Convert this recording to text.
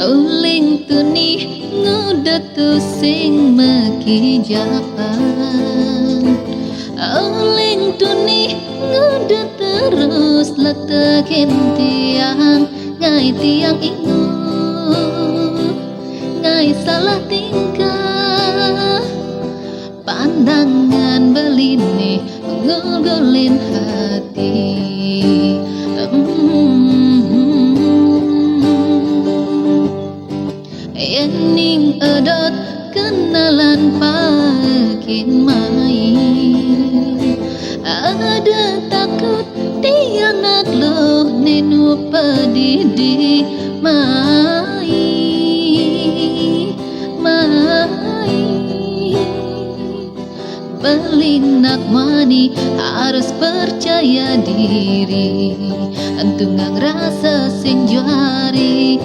Uling tuni ngudet tu sing mekijapan. Uling tuni ngudet terus letekin tiang ngai tiang ingut ngai salah tingkah. Pandangan beline ngulgulin hati. Ening edot kenalan pakin main. Ada takut tiang nak loh nenu pedidi mai mai. Belinak wani harus percaya diri, entungang rasa sing juari.